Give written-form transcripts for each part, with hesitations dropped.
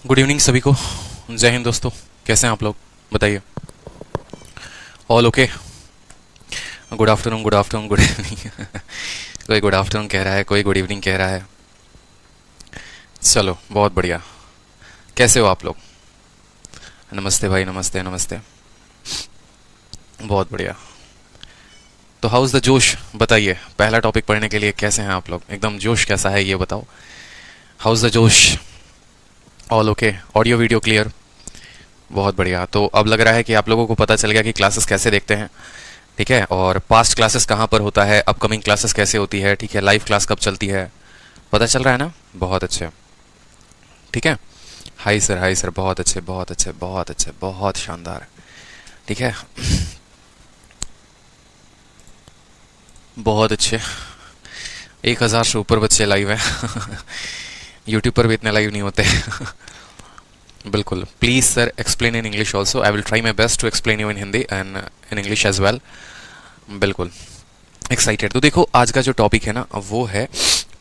Good evening सभी को। जय हिंद दोस्तों। कैसे हैं आप लोग, बताइए। All okay. Good afternoon, good afternoon, good evening. कोई गुड आफ्टरनून कह रहा है, कोई गुड इवनिंग कह रहा है। चलो बहुत बढ़िया। कैसे हो आप लोग? नमस्ते भाई, नमस्ते नमस्ते। बहुत बढ़िया। तो हाउस द जोश, बताइए। पहला टॉपिक पढ़ने के लिए कैसे हैं आप लोग? एकदम जोश कैसा है ये बताओ। हाउस द जोश? All okay, audio video clear. बहुत बढ़िया। तो अब लग रहा है कि आप लोगों को पता चल गया कि क्लासेस कैसे देखते हैं, ठीक है। और पास्ट क्लासेस कहाँ पर होता है, अपकमिंग क्लासेस कैसे होती है, ठीक है। लाइव क्लास कब चलती है, पता चल रहा है ना? बहुत अच्छे, ठीक है। हाई सर, बहुत अच्छे, बहुत अच्छे, बहुत अच्छे, बहुत शानदार, ठीक है। बहुत अच्छे। 1,000 से ऊपर बच्चे लाइव हैं। यूट्यूब पर भी इतने लाइव नहीं होते। बिल्कुल। Please sir explain in English also. I will try my best to explain you in Hindi and in English as well. बिल्कुल एक्साइटेड। तो देखो आज का जो टॉपिक है ना वो है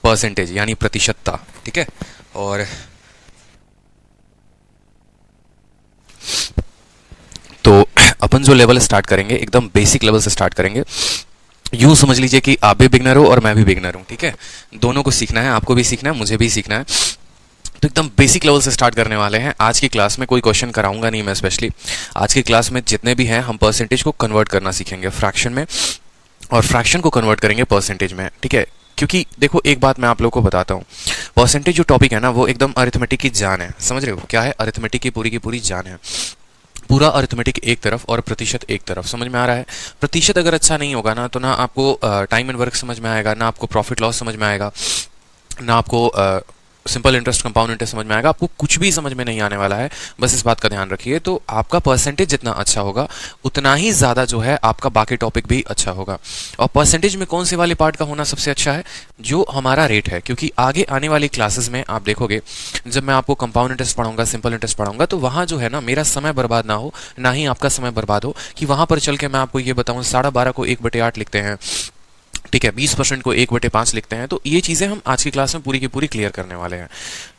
परसेंटेज यानी प्रतिशतता, ठीक है। और तो अपन जो लेवल स्टार्ट करेंगे एकदम बेसिक लेवल से स्टार्ट करेंगे। यूं समझ लीजिए कि आप भी बिगनर हो और मैं भी बिगनर हूं, ठीक है। दोनों को सीखना है, आपको भी सीखना है, मुझे भी सीखना है। तो एकदम बेसिक लेवल से स्टार्ट करने वाले हैं। आज की क्लास में कोई क्वेश्चन कराऊंगा नहीं मैं स्पेशली। आज की क्लास में जितने भी हैं हम परसेंटेज को कन्वर्ट करना सीखेंगे फ्रैक्शन में, और फ्रैक्शन को कन्वर्ट करेंगे परसेंटेज में, ठीक है। क्योंकि देखो एक बात मैं आप लोगों को बताता हूँ, परसेंटेज जो टॉपिक है ना वो एकदम अरिथमेटिक की जान है, समझ रहे हो? क्या है? अरिथमेटिक की पूरी जान है। पूरा अरिथमेटिक एक तरफ और प्रतिशत एक तरफ, समझ में आ रहा है? प्रतिशत अगर अच्छा नहीं होगा ना तो ना आपको टाइम एंड वर्क समझ में आएगा, ना आपको प्रॉफिट लॉस समझ में आएगा, ना आपको सिंपल इंटरेस्ट कंपाउंड इंटरेस्ट समझ में आएगा। आपको कुछ भी समझ में नहीं आने वाला है। बस इस बात का ध्यान रखिए। तो आपका परसेंटेज जितना अच्छा होगा उतना ही ज़्यादा जो है आपका बाकी टॉपिक भी अच्छा होगा। और परसेंटेज में कौन से वाले पार्ट का होना सबसे अच्छा है? जो हमारा रेट है। क्योंकि आगे आने वाली क्लासेस में आप देखोगे जब मैं आपको कंपाउंड इंटरेस्ट पढ़ाऊंगा, सिंपल इंटरेस्ट पढ़ाऊंगा, तो वहाँ जो है ना मेरा समय बर्बाद ना हो, ना ही आपका समय बर्बाद हो कि वहाँ पर चल के मैं आपको ये बताऊँ 12.5 को 1/8 लिखते हैं, ठीक है, 20% को 1/5 लिखते हैं। तो ये चीज़ें हम आज की क्लास में पूरी की पूरी क्लियर करने वाले हैं,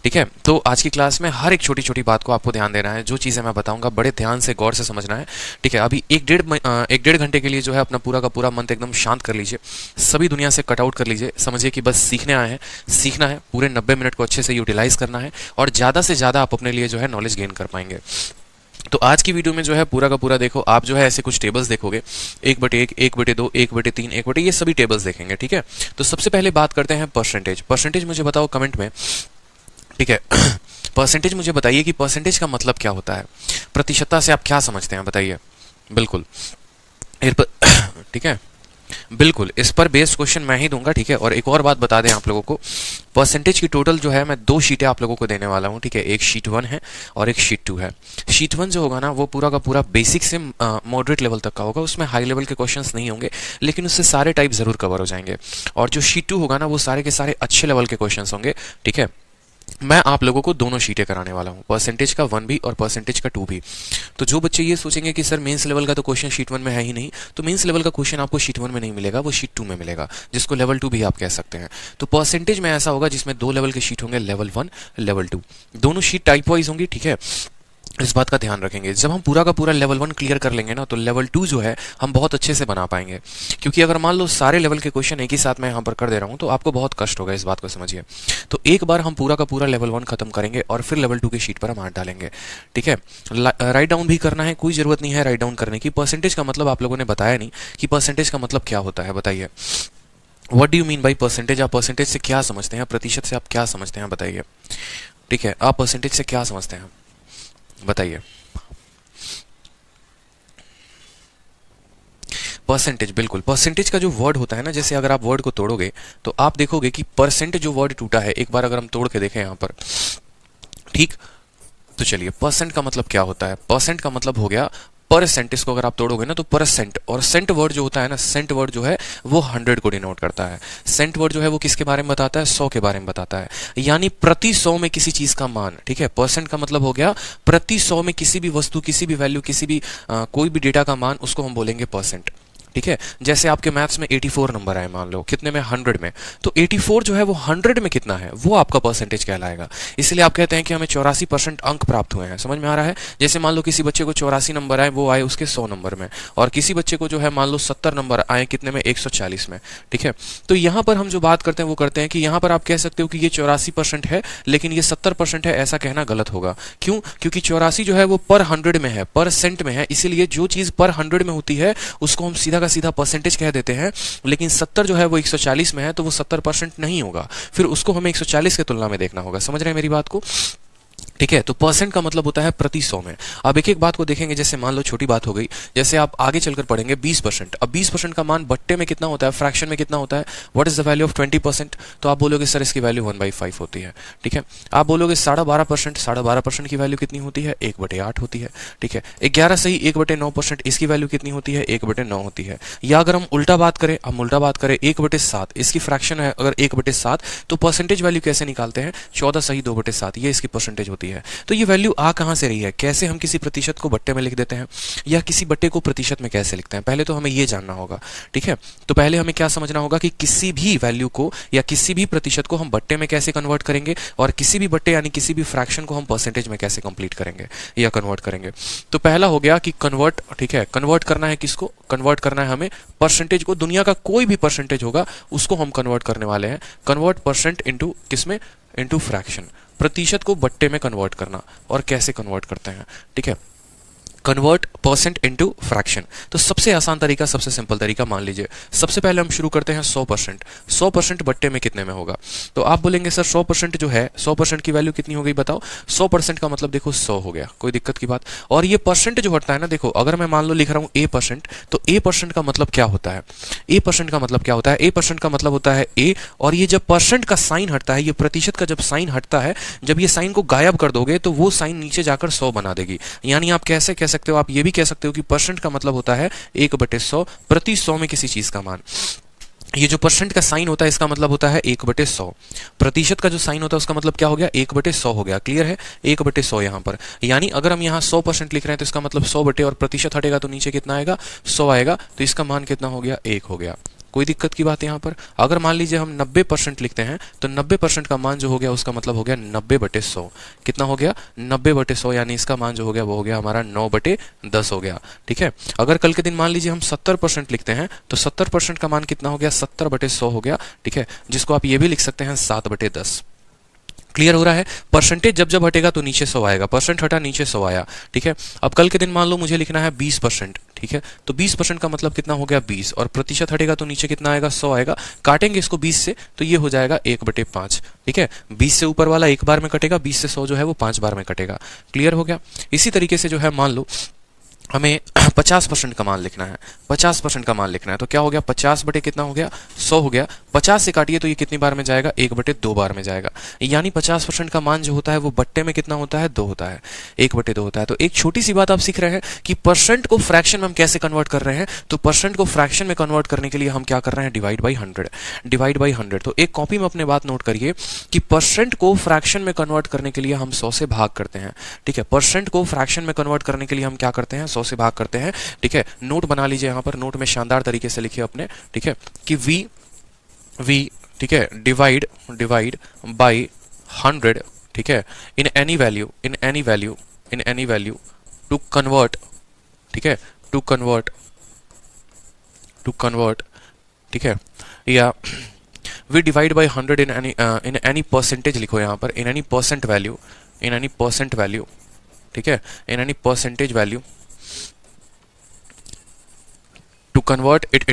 ठीक है। तो आज की क्लास में हर एक छोटी छोटी बात को आपको ध्यान देना है। जो चीज़ें मैं बताऊंगा बड़े ध्यान से गौर से समझना है, ठीक है। अभी एक डेढ़ घंटे के लिए जो है अपना पूरा का पूरा मन एकदम शांत कर लीजिए, सभी दुनिया से कट आउट कर लीजिए। समझिए कि बस सीखने आए हैं, सीखना है, पूरे 90 मिनट को अच्छे से यूटिलाइज करना है और ज़्यादा से ज़्यादा आप अपने लिए जो है नॉलेज गेन कर पाएंगे। तो आज की वीडियो में जो है पूरा का पूरा देखो, आप जो है ऐसे कुछ टेबल्स देखोगे, 1/1, 1/2, 1/3, 1/, ये सभी टेबल्स देखेंगे, ठीक है। तो सबसे पहले बात करते हैं परसेंटेज। परसेंटेज मुझे बताओ कमेंट में, ठीक है। परसेंटेज मुझे बताइए कि परसेंटेज का मतलब क्या होता है, प्रतिशतता से आप क्या समझते हैं, बताइए। बिल्कुल। ठीक है, बिल्कुल इस पर बेस्ड क्वेश्चन मैं ही दूंगा, ठीक है। और एक और बात बता दें आप लोगों को, परसेंटेज की टोटल जो है मैं 2 शीटें आप लोगों को देने वाला हूं, ठीक है। एक शीट 1 है और एक शीट 2 है। शीट 1 जो होगा ना वो पूरा का पूरा बेसिक से मॉडरेट लेवल तक का होगा, उसमें हाई लेवल के क्वेश्चंस नहीं होंगे, लेकिन उससे सारे टाइप जरूर कवर हो जाएंगे। और जो शीट 2 होगा ना वो सारे के सारे अच्छे लेवल के क्वेश्चंस होंगे, ठीक है। मैं आप लोगों को दोनों शीटें कराने वाला हूं, परसेंटेज का 1 भी और परसेंटेज का 2 भी। तो जो बच्चे ये सोचेंगे कि सर मेंस लेवल का तो क्वेश्चन शीट 1 में है ही नहीं, तो मेंस लेवल का क्वेश्चन आपको शीट 1 में नहीं मिलेगा, वो शीट 2 में मिलेगा, जिसको लेवल 2 भी आप कह सकते हैं। तो परसेंटेज में ऐसा होगा जिसमें 2 लेवल के शीट होंगे, लेवल 1, लेवल 2। दोनों शीट टाइप वाइज होंगी, ठीक है। इस बात का ध्यान रखेंगे। जब हम पूरा का पूरा लेवल 1 क्लियर कर लेंगे ना तो लेवल 2 जो है हम बहुत अच्छे से बना पाएंगे। क्योंकि अगर मान लो सारे लेवल के क्वेश्चन एक ही साथ मैं यहाँ पर कर दे रहा हूँ तो आपको बहुत कष्ट होगा, इस बात को समझिए। तो एक बार हम पूरा का पूरा लेवल 1 खत्म करेंगे और फिर लेवल 2 की शीट पर हम हाथ डालेंगे, ठीक है। राइट डाउन भी करना है, कोई जरूरत नहीं है राइट डाउन करने की। परसेंटेज का मतलब आप लोगों ने बताया नहीं कि परसेंटेज का मतलब क्या होता है, बताइए। What do you mean by percentage? आप परसेंटेज से क्या समझते हैं, प्रतिशत से आप क्या समझते हैं, बताइए, ठीक है। आप परसेंटेज से क्या समझते हैं, बताइए। परसेंटेज, बिल्कुल। परसेंटेज का जो वर्ड होता है ना, जैसे अगर आप वर्ड को तोड़ोगे तो आप देखोगे कि परसेंट जो वर्ड टूटा है, एक बार अगर हम तोड़ के देखें यहां पर, ठीक। तो चलिए, परसेंट का मतलब क्या होता है? परसेंट का मतलब हो गया परसेंट। इसको अगर आप तोड़ोगे ना तो परसेंट, और सेंट वर्ड जो होता है ना, सेंट वर्ड जो है वो 100 को डिनोट करता है। सेंट वर्ड जो है वो किसके बारे में बताता है? 100 के बारे में बताता है, यानी प्रति 100 में किसी चीज का मान, ठीक है। परसेंट का मतलब हो गया प्रति 100 में किसी भी वस्तु, किसी भी वैल्यू, किसी भी कोई भी डेटा का मान, उसको हम बोलेंगे परसेंट, ठीक है। जैसे आपके मैथ्स में 84 नंबर आए, मान लो कितने में, 100 में, तो 84 जो है वो 100 में कितना है, वो आपका परसेंटेज कहलाएगा। इसलिए आप कहते हैं कि हमें 84% अंक प्राप्त हुए हैं। समझ में आ रहा है? जैसे मान लो किसी बच्चे को 84 नंबर आए, वो आए उसके 100 नंबर में, और किसी बच्चे को जो है मान लो 70 नंबर आए, कितने में, 140 में। ठीक है। तो यहाँ पर हम जो बात करते हैं वो करते हैं कि यहाँ पर आप कह सकते हो कि ये 84% है, लेकिन ये 70% है, ऐसा कहना गलत होगा। क्यों? क्योंकि 84 जो है वो पर 100 में है, परसेंट में है, इसीलिए जो चीज पर 100 में होती है उसको हम सीधा का सीधा परसेंटेज कह देते हैं। लेकिन 70 जो है वो 140 में है, तो वो 70% नहीं होगा, फिर उसको हमें 140 के तुलना में देखना होगा। समझ रहे हैं मेरी बात को? ठीक है। तो परसेंट का मतलब होता है प्रति 100 में। अब एक एक बात को देखेंगे। जैसे मान लो छोटी बात हो गई, जैसे आप आगे चलकर पढ़ेंगे 20%। अब 20% का मान बट्टे में कितना होता है, फ्रैक्शन में कितना होता है? What is the value of 20%? तो आप बोलोगे सर इसकी वैल्यू 1/5 होती है। ठीक है। आप बोलोगे 12.5%, 12.5% की वैल्यू कितनी होती है? 1/8 होती है। ठीक है। 11 सही 1/9%, इसकी वैल्यू कितनी होती है? 1/9 होती है। या अगर हम उल्टा बात करें, 1/7, इसकी फ्रैक्शन है अगर 1/7, तो परसेंटेज वैल्यू कैसे निकालते हैं? 14 सही 2/7, ये इसकी परसेंटेज होती है। तो ये वैल्यू आ कहां से रही है? कैसे हम किसी प्रतिशत को बट्टे में लिख देते हैं, या किसी बट्टे को प्रतिशत में कैसे लिखते हैं? पहले तो हमें ये जानना होगा। ठीक है। तो पहले हमें क्या समझना होगा कि किसी भी वैल्यू को या किसी भी प्रतिशत को हम बट्टे में कैसे कन्वर्ट करेंगे, और किसी भी बट्टे यानी किसी भी फ्रैक्शन को हम परसेंटेज में कैसे कंप्लीट करेंगे या कन्वर्ट करेंगे। तो पहला हो गया कि कन्वर्ट। ठीक है। कन्वर्ट करना है किसको? कन्वर्ट करना है हमें परसेंटेज को। दुनिया का कोई भी परसेंटेज होगा उसको हम कन्वर्ट करने वाले हैं। कन्वर्ट परसेंट इनटू किसमें? Into fraction. प्रतिशत को बट्टे में कन्वर्ट करना। और कैसे कन्वर्ट करते हैं? ठीक है। Convert percent into fraction. तो सबसे आसान तरीका, सबसे सिंपल तरीका मान लीजिए। सबसे पहले हम शुरू करते हैं 100%। 100% बट्टे में कितने में होगा? तो आप बोलेंगे सर 100% जो है, 100% की वैल्यू कितनी हो गई बताओ? 100% का मतलब देखो 100 हो गया, कोई दिक्कत की बात? और ये परसेंट जो हटता है ना, देखो अगर मैं मान लो लिख रहा हूं A%, तो A% का मतलब क्या होता है? A% का मतलब क्या होता है? A% का मतलब होता है A, और ये जब परसेंट का साइन हटता है, ये प्रतिशत का जब साइन हटता है, जब ये साइन को गायब कर दोगे तो वो साइन नीचे जाकर 100 बना देगी। यानी आप कैसे कह सकते हो, आप ये भी कह सकते हो कि परसेंट का मतलब होता है 1/100, प्रति 100 में किसी चीज का मान। ये जो परसेंट का साइन होता है इसका मतलब होता है 1/100। प्रतिशत का जो साइन होता है उसका मतलब क्या हो गया? 1/100 हो गया। क्लियर है? 1/100 यहां पर। यानी अगर हम यहां 100% लिख रहे हैं तो इसका मतलब 100 बटे, और प्रतिशत हटेगा तो नीचे कितना आएगा? 100 आएगा। तो इसका मान कितना हो गया? 1 हो गया। कोई दिक्कत की बात यहां पर? अगर मान लीजिए हम 90% लिखते हैं, तो 90% का मान जो हो गया उसका मतलब हो गया 90/100। कितना हो गया? 90/100, यानी इसका मान जो हो गया वो हो गया हमारा 9/10 हो गया। ठीक है। अगर कल के दिन मान लीजिए हम 70% लिखते हैं, तो 70% का मान कितना हो गया? 70/100 हो गया। ठीक है। जिसको आप ये भी लिख सकते हैं 7/10। क्लियर हो रहा है? परसेंटेज जब जब हटेगा तो नीचे 100 आएगा, परसेंट हटा नीचे 100 आया। ठीक है। अब कल के दिन मान लो मुझे लिखना है 20%। ठीक है। तो 20% का मतलब कितना हो गया? 20, और प्रतिशत हटेगा तो नीचे कितना आएगा? 100 आएगा। काटेंगे इसको 20 से तो ये हो जाएगा 1/5। ठीक है। 20 से ऊपर वाला एक बार में कटेगा, 20 से 100 जो है वो 5 बार में कटेगा। क्लियर हो गया? इसी तरीके से जो है मान लो हमें 50% का मान लिखना है, 50% का मान लिखना है, तो क्या हो गया? 50 बटे कितना हो गया? 100 हो गया। 50 से काटिए तो ये कितनी बार में जाएगा? 1/2 बार में जाएगा। यानी 50% का मान जो होता है वो बट्टे में कितना होता है? 2 होता है, 1/2 होता है। तो एक छोटी सी बात आप सीख रहे हैं कि परसेंट को फ्रैक्शन में हम कैसे कन्वर्ट कर रहे हैं। तो परसेंट को फ्रैक्शन में कन्वर्ट करने के लिए हम क्या कर रहे हैं? Divide by 100। Divide by 100। तो एक कॉपी में अपने बात नोट करिए कि परसेंट को फ्रैक्शन में कन्वर्ट करने के लिए हम 100 से भाग करते हैं। ठीक है। परसेंट को फ्रैक्शन में कन्वर्ट करने के लिए हम क्या करते हैं? 100 से भाग करते हैं। ठीक है। नोट बना लीजिए, यहां पर नोट में शानदार तरीके से लिखिए अपने। ठीक है। कि v ठीक है, डिवाइड बाय 100। ठीक है। In any value to convert. ठीक है। To convert. ठीक है। या we divide by 100 in any percentage लिखो यहां पर, इन एनी परसेंट वैल्यू। ठीक है। In any percentage value to convert it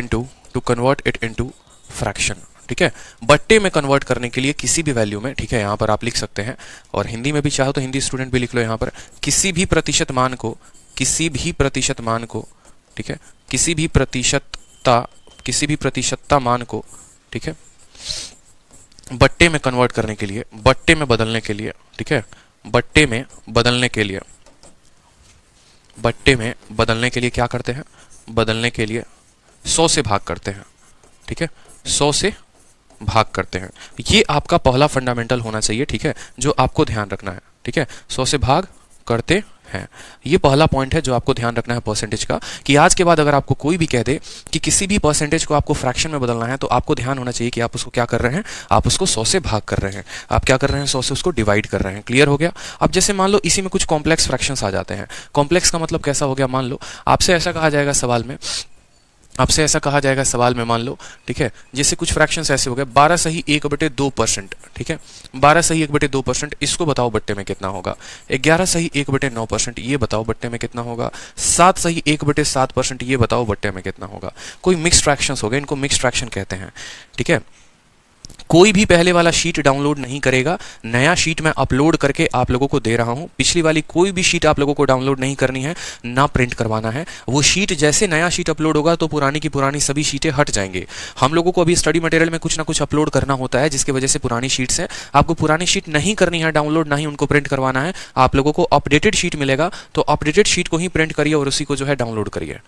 into fraction. ठीक है। बट्टे में कन्वर्ट करने के लिए किसी भी वैल्यू में, ठीक है, यहां पर आप लिख सकते हैं, और हिंदी में भी चाहो तो हिंदी स्टूडेंट भी लिख लो यहां पर, किसी भी प्रतिशत मान को, ठीक है, किसी भी प्रतिशतता मान को, ठीक है, बट्टे में कन्वर्ट करने के लिए, बट्टे में बदलने के लिए, ठीक है, बट्टे में बदलने के लिए क्या करते हैं? बदलने के लिए 100 से भाग करते हैं। ठीक है। 100 से भाग करते हैं। ये आपका पहला फंडामेंटल होना चाहिए। ठीक है। जो आपको ध्यान रखना है। ठीक है। 100 से भाग करते हैं। ये पहला पॉइंट है जो आपको ध्यान रखना है परसेंटेज का, कि आज के बाद अगर आपको कोई भी कह दे कि किसी भी परसेंटेज को आपको फ्रैक्शन में बदलना है, तो आपको ध्यान होना चाहिए कि आप उसको क्या कर रहे हैं, आप उसको 100 से भाग कर रहे हैं, आप क्या कर रहे हैं, 100 से उसको डिवाइड कर रहे हैं। क्लियर हो गया? अब जैसे मान लो इसी में कुछ कॉम्प्लेक्स फ्रैक्शंस आ जाते हैं। कॉम्प्लेक्स का मतलब कैसा हो गया? मान लो आपसे ऐसा कहा जाएगा सवाल में, आपसे ऐसा कहा जाएगा सवाल में, मान लो, ठीक है, जैसे कुछ फ्रैक्शंस ऐसे हो गए, 12 सही 1/2%, ठीक है, 12 सही 1/2%, इसको बताओ बट्टे में कितना होगा। 11 सही 1/9%, ये बताओ बट्टे में कितना होगा। 7 सही 1/7%, ये बताओ बट्टे में कितना होगा। कोई मिक्स्ड फ्रैक्शंस हो गए, इनको मिक्स्ड फ्रैक्शन कहते हैं, ठीक है। कोई भी पहले वाला शीट डाउनलोड नहीं करेगा, नया शीट मैं अपलोड करके आप लोगों को दे रहा हूं। पिछली वाली कोई भी शीट आप लोगों को डाउनलोड नहीं करनी है, ना प्रिंट करवाना है। वो शीट जैसे नया शीट अपलोड होगा तो पुरानी की पुरानी सभी शीटें हट जाएंगे। हम लोगों को अभी स्टडी मटेरियल में कुछ ना कुछ अपलोड करना होता है, जिसकी वजह से पुरानी शीट्स हैं। आपको पुरानी शीट नहीं करनी है डाउनलोड, ना ही उनको प्रिंट करवाना है। आप लोगों को अपडेटेड शीट मिलेगा, तो अपडेटेड शीट को ही प्रिंट करिए और उसी को जो है डाउनलोड करिए,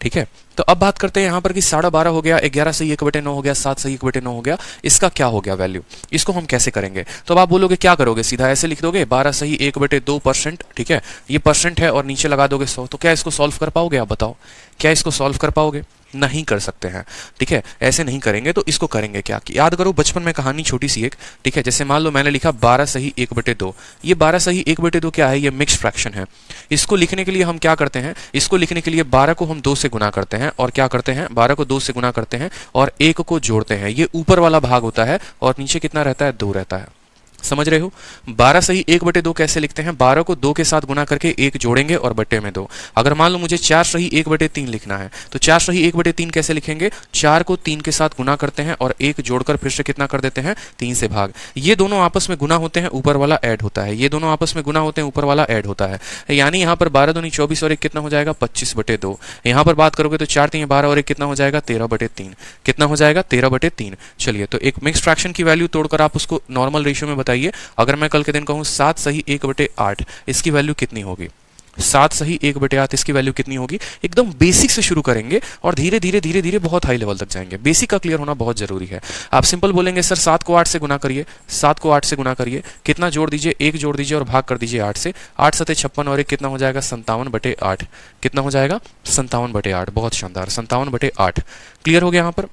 ठीक है। तो अब बात करते हैं यहाँ पर कि 12.5 हो गया, 11 सही 1/9 हो गया, 7 सही 1/9 हो गया, इसका क्या हो गया वैल्यू, इसको हम कैसे करेंगे। तो अब आप बोलोगे क्या करोगे, सीधा ऐसे लिख दोगे 12 सही 1/2%, ठीक है, ये परसेंट है और नीचे लगा दोगे 100। तो क्या इसको सॉल्व कर पाओगे? आप बताओ, क्या इसको सॉल्व कर पाओगे? नहीं कर सकते हैं, ठीक है, ऐसे नहीं करेंगे। तो इसको करेंगे क्या, कि याद करो बचपन में कहानी छोटी सी एक, ठीक है। जैसे मान लो मैंने लिखा 12 सही 1/2, ये 12 सही 1/2 क्या है, ये मिक्स्ड फ्रैक्शन है। इसको लिखने के लिए हम क्या करते हैं, इसको लिखने के लिए 12 को हम 2 से गुना करते हैं, और क्या करते हैं, 12 को 2 से गुना करते हैं और 1 को जोड़ते हैं। ये ऊपर वाला भाग होता है और नीचे कितना रहता है, 2 रहता है। समझ रहे हो? 12 सही 1/2 कैसे लिखते हैं, 12 को 2 के साथ गुना करके 1 जोड़ेंगे और बट्टे में 2। अगर मान लो मुझे 4 सही 1/3 लिखना है, तो 4 सही 1/3 कैसे लिखेंगे, 4 को 3 के साथ गुना करते हैं और 1 जोड़कर फिर से कितना कर देते हैं, 3 से भाग। ये दोनों आपस में गुना होते हैं, ऊपर वाला ऐड होता है, ये दोनों आपस में गुना होते हैं, ऊपर वाला ऐड होता है। यानी यहाँ पर 12 दूनी 24 और 1 कितना हो जाएगा, 25/2। यहाँ पर बात करोगे तो 4 3 12 और 1 कितना हो जाएगा, 13/3। कितना हो जाएगा, 13/3। चलिए, तो एक मिक्स्ड फ्रैक्शन की वैल्यू तोड़कर आप उसको नॉर्मल रेशियो में बताइए। अगर मैं कल के दिन कहूं 7 सही 1/8, इसकी वैल्यू कितनी होगी, 7 सही 1/8, इसकी वैल्यू कितनी होगी। एकदम बेसिक से शुरू करेंगे और धीरे धीरे धीरे धीरे बहुत हाई लेवल तक जाएंगे। बेसिक का क्लियर होना बहुत जरूरी है। आप सिंपल बोलेंगे सर 7 को 8 से गुना करिए, 7 को 8 से गुना करिए, कितना जोड़ दीजिए, 1 जोड़ दीजिए और भाग कर दीजिए 8 से। 8 सते 56 और 1 कितना हो जाएगा, 57/8। कितना हो जाएगा, 57/8। बहुत शानदार, 57/8। क्लियर हो गया यहाँ पर?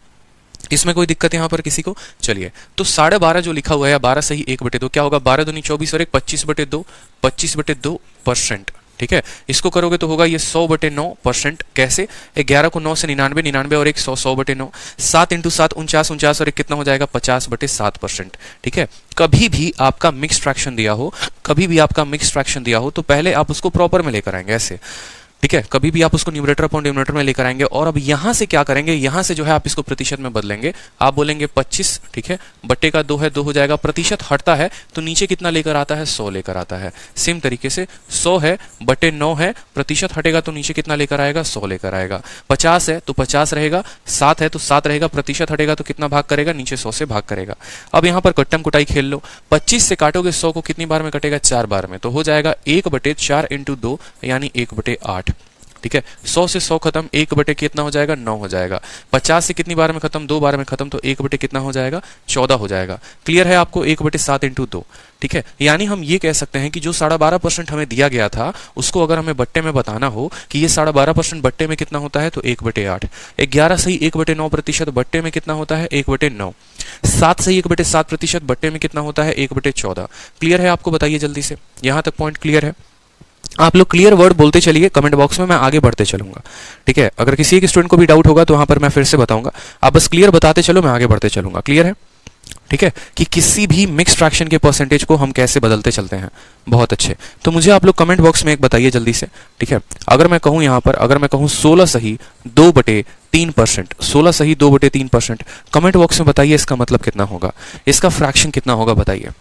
इसमें कोई दिक्कत यहाँ पर किसी को? चलिए, तो 12.5 जो लिखा हुआ है, 12 सही 1/2 क्या होगा, 12 दूनी 24 और 1 25/2, 25/2%, ठीक है। इसको करोगे तो होगा ये 100/9%। कैसे, 11 को 9 से 99, 99 और 1 100, 100/9। 7 × 7 49, 49 और 1 कितना हो जाएगा, 50/7%, ठीक है। कभी भी आपका मिक्स फ्रैक्शन दिया हो, कभी भी आपका मिक्स फ्रैक्शन दिया हो, तो पहले आप उसको प्रॉपर में लेकर आएंगे ऐसे, ठीक है। कभी भी आप उसको न्यूमरेटर अपॉन डिनोमिनेटर में लेकर आएंगे और अब यहां से क्या करेंगे, यहां से जो है आप इसको प्रतिशत में बदलेंगे। आप बोलेंगे 25, ठीक है, बट्टे का 2 है, 2 हो जाएगा। प्रतिशत हटता है तो नीचे कितना लेकर आता है, 100 लेकर आता है। सेम तरीके से 100 है बट्टे 9 है, प्रतिशत हटेगा तो नीचे कितना लेकर आएगा, 100 लेकर आएगा। 50 है तो 50 रहेगा, 7 है तो 7 रहेगा, प्रतिशत हटेगा तो कितना भाग करेगा, नीचे 100 से भाग करेगा। अब यहाँ पर कट्टम कुटाई खेल लो, 25 से काटोगे 100 को कितनी बार में कटेगा, 4 बार में, तो हो जाएगा 1/4 × 2 यानी 1/8, ठीक है। 100 से 100 खत्म, 1 कितना हो जाएगा, 9 हो जाएगा। 50 से कितनी बार में खत्म, 2 बार में खत्म, तो 1 कितना हो जाएगा, 14 हो जाएगा। क्लियर है आपको, 1/7 × 2, ठीक है। यानी हम ये कह सकते हैं कि जो 12.5% हमें दिया गया था, उसको अगर हमें बट्टे में बताना हो कि ये 12.5% बट्टे में कितना होता है, तो 1/8। 11 सही 1/9% बट्टे में कितना होता है, 1/9। 7 सही 1/7% बट्टे में कितना होता है, 1/14। क्लियर है आपको, बताइए जल्दी से, यहां तक पॉइंट क्लियर है? आप लोग क्लियर वर्ड बोलते चलिए कमेंट बॉक्स में, मैं आगे बढ़ते चलूंगा, ठीक है। अगर किसी एक स्टूडेंट को भी डाउट होगा तो वहां पर मैं फिर से बताऊंगा, आप बस क्लियर बताते चलो, मैं आगे बढ़ते चलूंगा। क्लियर है, ठीक है, कि किसी भी मिक्स फ्रैक्शन के परसेंटेज को हम कैसे बदलते चलते हैं। बहुत अच्छे, तो मुझे आप लोग कमेंट बॉक्स में एक बताइए जल्दी से, ठीक है। अगर मैं कहूं यहां पर, अगर मैं कहूं 16 सही 2/3%, 16 सही 2/3%, कमेंट बॉक्स में बताइए इसका मतलब कितना होगा, इसका फ्रैक्शन कितना होगा, बताइए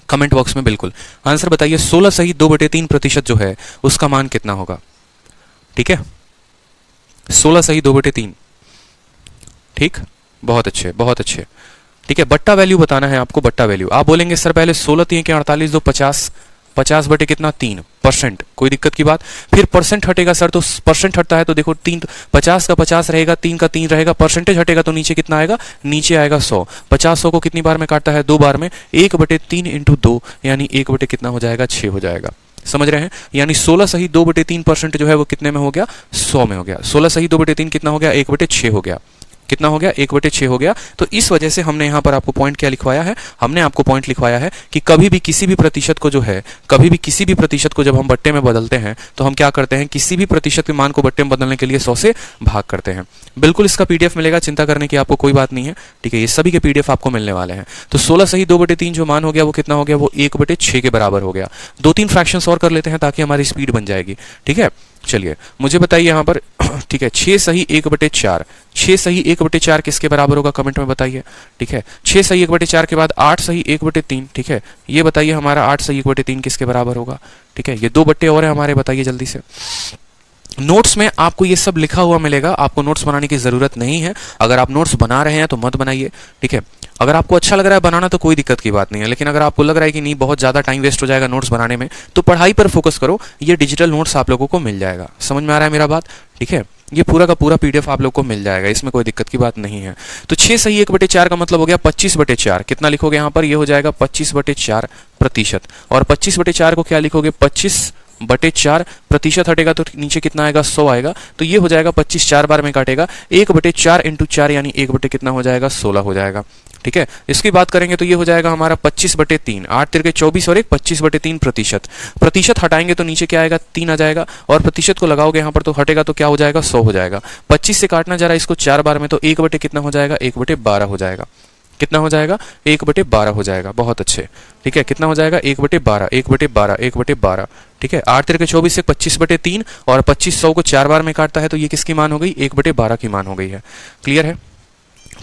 कमेंट बॉक्स में बिल्कुल आंसर बताइए। 16 सही 2/3% जो है उसका मान कितना होगा, ठीक है। 16 सही 2/3, ठीक, बहुत अच्छे बहुत अच्छे, ठीक है। बट्टा वैल्यू बताना है आपको, बट्टा वैल्यू। आप बोलेंगे सर पहले 16 3 के 48 2 50, 50 बटे कितना 3%, कोई दिक्कत की बात। फिर परसेंट हटेगा सर, तो परसेंट हटता है तो देखो 3, 50 का 50 रहेगा, 3 का 3 रहेगा, परसेंटेज हटेगा तो नीचे कितना आएगा, नीचे आएगा 100। 50 100 को कितनी बार में काटता है, 2 बार में, 1/3 × 2 यानी 1 कितना हो जाएगा, 6 हो जाएगा। समझ रहे हैं? यानी 16 सही 2/3% जो है वो कितने में हो गया? 100 में हो गया। 16 सही 2/3 कितना हो गया? 1/6 हो गया। कितना हो गया? 1/6 हो गया। तो इस वजह से हमने यहाँ पर आपको पॉइंट क्या लिखवाया है? हमने आपको पॉइंट लिखवाया है कि कभी भी किसी भी प्रतिशत को जो है, कभी भी किसी भी प्रतिशत को जब हम बट्टे में बदलते हैं तो हम क्या करते हैं? किसी भी प्रतिशत के मान को बट्टे में बदलने के लिए 100 से भाग करते हैं। बिल्कुल इसका पीडीएफ मिलेगा, चिंता करने की आपको कोई बात नहीं है, ठीक है? ये सभी के पीडीएफ आपको मिलने वाले हैं। तो 16 सही 2/3 जो मान हो गया वो कितना हो गया? वो 1/6 के बराबर हो गया। 2-3 फ्रैक्शंस और कर लेते हैं ताकि हमारी स्पीड बन जाएगी, ठीक है? चलिए मुझे बताइए यहाँ पर, ठीक है, 6 सही 1/4, 6 सही 1/4 किसके बराबर होगा? कमेंट में बताइए, ठीक है? 6 सही 1/4 के बाद 8 सही 1/3, ठीक है? ये बताइए हमारा 8 सही 1/3 किसके बराबर होगा? ठीक है, ये 2 बट्टे और है हमारे, बताइए जल्दी से। नोट्स में आपको ये सब लिखा हुआ मिलेगा, आपको नोट्स बनाने की जरूरत नहीं है। अगर आप नोट्स बना रहे हैं तो मत बनाइए, ठीक है? अगर आपको अच्छा लग रहा है बनाना तो कोई दिक्कत की बात नहीं है, लेकिन अगर आपको लग रहा है कि नहीं बहुत ज़्यादा टाइम वेस्ट हो जाएगा नोट्स बनाने में, तो पढ़ाई पर फोकस करो। ये डिजिटल नोट्स आप लोगों को मिल जाएगा। समझ में आ रहा है मेरा बात? ठीक है, ये पूरा का पूरा पीडीएफ आप लोग को मिल जाएगा, इसमें कोई दिक्कत की बात नहीं है। तो 6 सही 1/4 का मतलब हो गया 25/4। कितना लिखोगे यहाँ पर? ये हो जाएगा 25/4%। और 25/4 को क्या लिखोगे? 25/4 प्रतिशत हटेगा तो नीचे कितना आएगा? 100 आएगा। तो ये हो जाएगा 25 4 बार में काटेगा, 1/4 इंटू 4 यानी 1 कितना हो जाएगा? 16 हो जाएगा, ठीक है? इसकी बात करेंगे तो ये हो जाएगा हमारा 25/3, 8 तिरके 24 और 1 25/3 प्रतिशत। प्रतिशत हटाएंगे तो नीचे क्या आएगा? 3 आ जाएगा, और प्रतिशत को लगाओगे यहाँ पर तो हटेगा तो क्या हो जाएगा? 100 हो जाएगा। 25 से काटना जा रहा है इसको 4 बार में, तो 1 कितना हो जाएगा? 1/12 हो जाएगा। कितना हो जाएगा? 1/12 हो जाएगा। बहुत अच्छे, ठीक है? कितना हो जाएगा? 1/12, 1/12, 1/12, ठीक है? 8 तिरके 24 से 25/3 और 25 100 को 4 बार में काटता है तो ये किसकी मान हो गई? 1/12 की मान हो गई है। क्लियर है?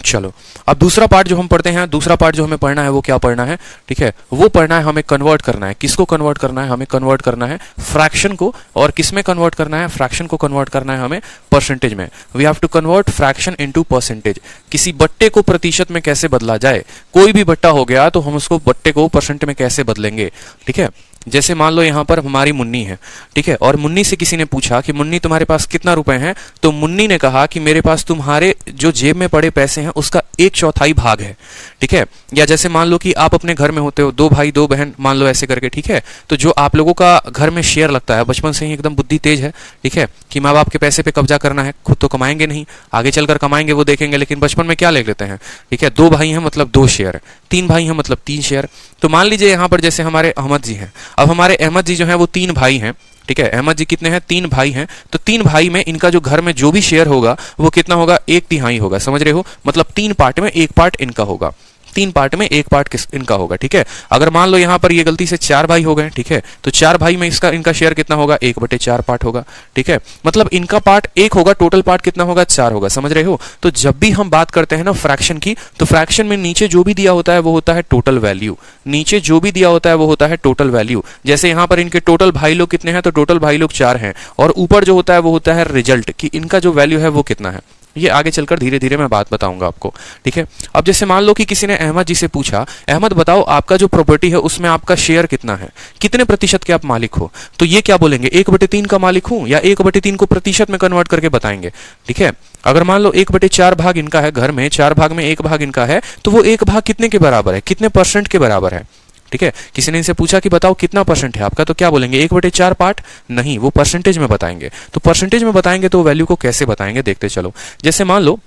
चलो अब दूसरा पार्ट जो हम पढ़ते हैं, दूसरा पार्ट जो हमें पढ़ना है वो क्या पढ़ना है? ठीक है, वो पढ़ना है हमें कन्वर्ट करना है। किसको कन्वर्ट करना है? हमें कन्वर्ट करना है फ्रैक्शन को। और किस में कन्वर्ट करना है? फ्रैक्शन को कन्वर्ट करना है हमें परसेंटेज में। We have to convert fraction into percentage. किसी बट्टे को प्रतिशत में कैसे बदला जाए? कोई भी बट्टा हो गया तो हम उसको बट्टे को परसेंट में कैसे बदलेंगे? ठीक है, जैसे मान लो यहाँ पर हमारी मुन्नी है, ठीक है, और मुन्नी से किसी ने पूछा कि मुन्नी तुम्हारे पास कितना रुपए हैं? तो मुन्नी ने कहा कि मेरे पास तुम्हारे जो जेब में पड़े पैसे हैं उसका 1/4 भाग है, ठीक है? या जैसे मान लो कि आप अपने घर में होते हो, 2 भाई 2 बहन, मान लो ऐसे करके, ठीक है? तो जो आप लोगों का घर में शेयर लगता है, बचपन से ही एकदम बुद्धि तेज है, ठीक है, कि माँ बाप के पैसे पे कब्जा करना है, खुद तो कमाएंगे नहीं, आगे चलकर कमाएंगे वो देखेंगे, लेकिन बचपन में क्या ले लेते हैं? ठीक है, 2 भाई हैं मतलब 2 शेयर, 3 भाई हैं मतलब 3 शेयर। तो मान लीजिए यहाँ पर जैसे हमारे अहमद जी हैं, अब हमारे अहमद जी जो हैं वो 3 भाई हैं, ठीक है? अहमद जी कितने हैं? 3 भाई हैं। तो 3 भाई में इनका जो घर में जो भी शेयर होगा वो कितना होगा? 1/3 होगा। समझ रहे हो? मतलब 3 पार्ट में 1 पार्ट इनका होगा, 3 पार्ट में 1 पार्ट इनका होगा, ठीक है? अगर मान लो यहाँ पर ये गलती से 4 भाई हो गए, ठीक है, तो 4 भाई में इनका शेयर कितना होगा? 1/4 पार्ट होगा, ठीक है? मतलब इनका पार्ट 1 होगा, टोटल पार्ट कितना होगा? 4 होगा। समझ रहे हो? तो जब भी हम बात करते हैं ना फ्रैक्शन की, तो फ्रैक्शन में नीचे जो भी दिया होता है वो होता है टोटल वैल्यू। नीचे जो भी दिया होता है वो होता है टोटल वैल्यू। जैसे यहाँ पर इनके टोटल भाई लोग कितने हैं? तो टोटल भाई लोग 4 हैं, और ऊपर जो होता है वो होता है रिजल्ट, कि इनका जो वैल्यू है वो कितना है। ये आगे चलकर धीरे धीरे मैं बात बताऊंगा आपको, ठीक है? अब जैसे मान लो कि किसी ने अहमद जी से पूछा, अहमद बताओ आपका जो प्रॉपर्टी है उसमें आपका शेयर कितना है, कितने प्रतिशत के आप मालिक हो? तो ये क्या बोलेंगे? 1/3 का मालिक हूं, या 1/3 को प्रतिशत में कन्वर्ट करके बताएंगे, ठीक है? अगर मान लो 1/4 भाग इनका है, घर में 4 भाग में 1 भाग इनका है, तो वो 1 भाग कितने के बराबर है? कितने परसेंट के बराबर है? ठीक है, किसी ने इनसे पूछा कि बताओ कितना परसेंट है आपका, तो क्या बोलेंगे? 1/4 पार्ट? नहीं, वो परसेंटेज में बताएंगे। तो परसेंटेज में बताएंगे तो वैल्यू को कैसे बताएंगे देखते चलो। जैसे मान लो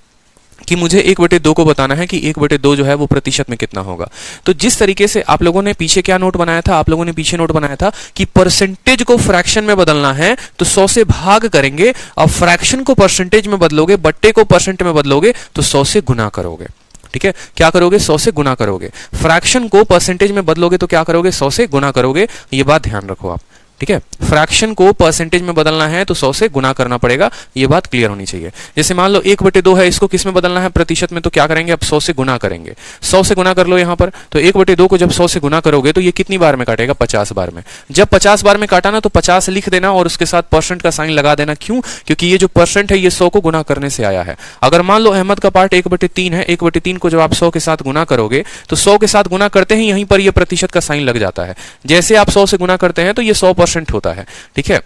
कि मुझे 1/2 को बताना है कि 1/2 जो है वो प्रतिशत में कितना होगा। तो जिस तरीके से आप लोगों ने पीछे क्या नोट बनाया था? आप लोगों ने पीछे नोट बनाया था कि परसेंटेज को फ्रैक्शन में बदलना है तो 100 से भाग करेंगे, और फ्रैक्शन को परसेंटेज में बदलोगे, बट्टे को परसेंट में बदलोगे तो 100 से गुना करोगे, ठीक है? क्या करोगे? 100 से गुना करोगे। फ्रैक्शन को परसेंटेज में बदलोगे तो क्या करोगे? 100 से गुना करोगे। ये बात ध्यान रखो आप, ठीक है? फ्रैक्शन को परसेंटेज में बदलना है तो 100 से गुना करना पड़ेगा, ये बात क्लियर होनी चाहिए। जैसे मान लो 1/2 है, इसको किस में बदलना है? प्रतिशत में। तो क्या करेंगे? अब 100 से गुना करेंगे। 100 से गुना कर लो यहाँ पर, तो 1/2 को जब 100 से गुना करोगे तो ये कितनी बार में काटेगा? 50 बार में। जब 50 बार में काटा ना तो 50 लिख देना और उसके साथ परसेंट का साइन लगा देना। क्यों? क्योंकि ये जो परसेंट है ये 100 को गुना करने से आया है। अगर मान लो अहमद का पार्ट 1/3 है, 1/3 को जब आप 100 के साथ गुना करोगे तो 100 के साथ गुना करते ही यहीं पर ये प्रतिशत का साइन लग जाता है। जैसे आप 100 से गुना करते हैं तो ये 100% होता है, ठीक है?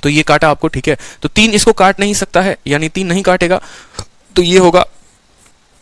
तो ये काटा आपको, ठीक है? तो 3 इसको काट नहीं सकता है, यानी 3 नहीं काटेगा, तो ये होगा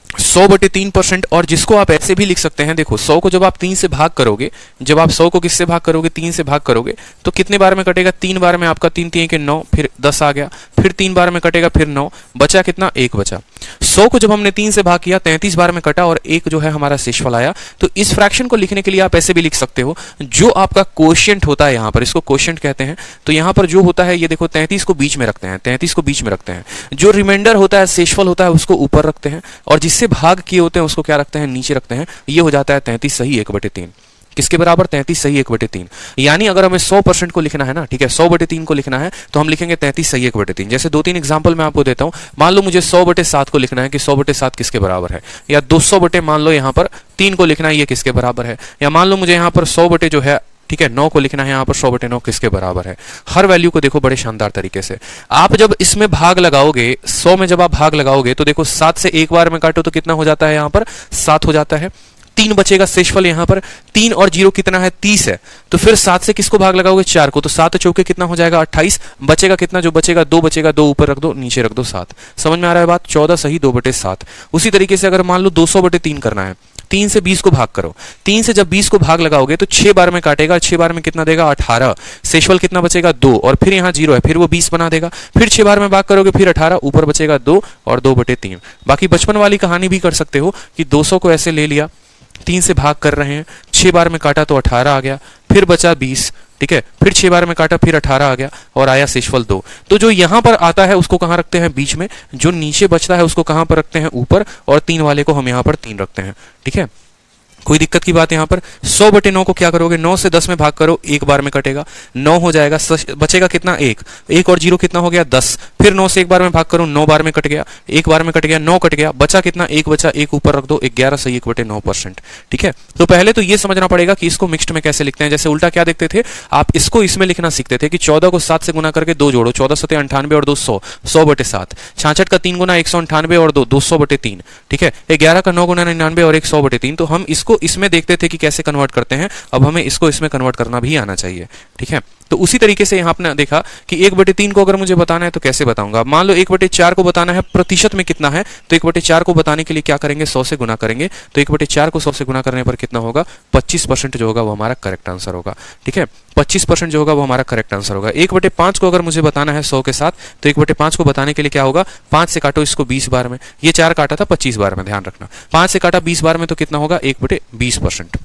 100/3%, और जिसको आप ऐसे भी लिख सकते हैं, देखो 100 को जब आप 3 से भाग करोगे, जब आप 100 को किससे भाग करोगे, 3 से भाग करोगे, तो कितने बार में कटेगा, 3 बार में आपका 3 3 के 9, फिर 10 आ गया, फिर 3 बार में कटेगा, फिर 9 बचा, कितना 1 बचा। 100 को जब हमने 3 से भाग किया, 33 बार में कटा और 1 जो है हमारा शेषफल आया। तो इस फ्रैक्शन को लिखने के लिए आप ऐसे भी लिख सकते हो, जो आपका कोशिएंट होता है, यहाँ पर इसको कोशिएंट कहते हैं, तो यहाँ पर जो होता है ये देखो 33 को बीच में रखते हैं, 33 को बीच में रखते हैं, जो रिमाइंडर होता है, शेषफल होता है, उसको ऊपर रखते हैं, और जिससे भाग किए होते हैं उसको क्या रखते हैं, नीचे रखते हैं। ये हो जाता है 33 सही 1/3। किसके बराबर, 33 सही 1/3। यानी अगर हमें 100% को लिखना है ना, ठीक है, 100/3 को लिखना है तो हम लिखेंगे 33 सही 1/3। जैसे 2-3 एग्जांपल मैं आपको देता हूं। मान लो मुझे 100/7 को लिखना है कि 100/7 किसके बराबर है, या 200 मान लो यहाँ पर 3 को लिखना है, ये किसके बराबर है, या मान लो मुझे यहाँ पर 100 जो है, ठीक है, 9 को लिखना है, यहाँ पर 100/9 किसके बराबर है। हर वैल्यू को देखो बड़े शानदार तरीके से। आप जब इसमें भाग लगाओगे, 100 में जब आप भाग लगाओगे तो देखो 7 से एक बार में काटो तो कितना हो जाता है, यहाँ पर 7 हो जाता है। 3 बचेगा शेषफल, यहाँ पर 3 और 0 कितना है, 30 है। तो फिर 7 से किसको भाग लगाओगे, 4 को, तो 7 चौके कितना हो जाएगा, 28। बचेगा कितना, जो बचेगा 2 बचेगा, 2 ऊपर रख दो, नीचे रख दो 7। समझ में आ रहा है बात, 14 सही 2/7। उसी तरीके से अगर मान लो 200/3 करना है, 3 से 20 को भाग करो, 3 से जब 20 को भाग लगाओगे तो 6 बार में काटेगा, 6 बार में कितना देगा, 18। शेषफल कितना बचेगा, 2, और फिर यहाँ 0 है, फिर वो 20 बना देगा। फिर 6 बार में भाग करोगे, फिर 18, ऊपर बचेगा 2 और 2/3। बाकी बचपन वाली कहानी भी कर सकते हो कि 200 को ऐसे ले लिया, 3 से भाग कर रहे हैं, 6 बार में काटा तो 18 आ गया, फिर बचा 20, ठीक है, फिर 6 बार में काटा, फिर 18 आ गया और आया शेषफल 2। तो जो यहां पर आता है उसको कहां रखते हैं, बीच में, जो नीचे बचता है उसको कहां पर रखते हैं, ऊपर, और 3 वाले को हम यहां पर 3 रखते हैं। ठीक है, कोई दिक्कत की बात यहां पर। 100/9 को क्या करोगे, 9 से 10 में भाग करो, एक बार में कटेगा, 9 हो जाएगा, बचेगा कितना, 1, 1 और 0 कितना हो गया, 10। फिर 9 से एक बार में भाग करो, 9 बार में कट गया, एक बार में कट गया, 9 कट गया, बचा कितना, 1 बचा, 1 ऊपर रख दो, 11 सही 1/9%। ठीक है, तो पहले तो ये समझना पड़ेगा कि इसको मिक्स्ड में कैसे लिखते हैं। जैसे उल्टा क्या देखते थे आप, इसको इसमें लिखना सीखते थे कि 14 को 7 से गुना करके 2 जोड़ो, 14 7 98 और 2 100, 100/7। 66 का 3 गुना 198 और 2 200/3। ठीक है, 11 का 9 गुना 99 और 1 100/3। तो हम इसको इसमें देखते थे कि कैसे कन्वर्ट करते हैं, अब हमें इसको इसमें कन्वर्ट करना भी आना चाहिए। ठीक है, तो उसी तरीके से यहाँ आपने देखा कि 1/3 को अगर मुझे बताना है तो कैसे बताऊंगा। मान लो 1/4 को बताना है प्रतिशत में कितना है, तो 1/4 को बताने के लिए क्या करेंगे, 100 से गुना करेंगे। तो 1/4 को 100 से गुना करने पर कितना होगा, 25% जो होगा वो हमारा करेक्ट आंसर होगा। ठीक है, 25% जो होगा वो हमारा करेक्ट आंसर होगा। 1/5 को अगर मुझे बताना है 100 के साथ, तो 1/5 को बताने के लिए क्या होगा, 5 से काटो इसको 20 बार में, ये 4 काटा था 25 बार में, ध्यान रखना, 5 से काटा 20 बार में तो कितना होगा, 1/20%।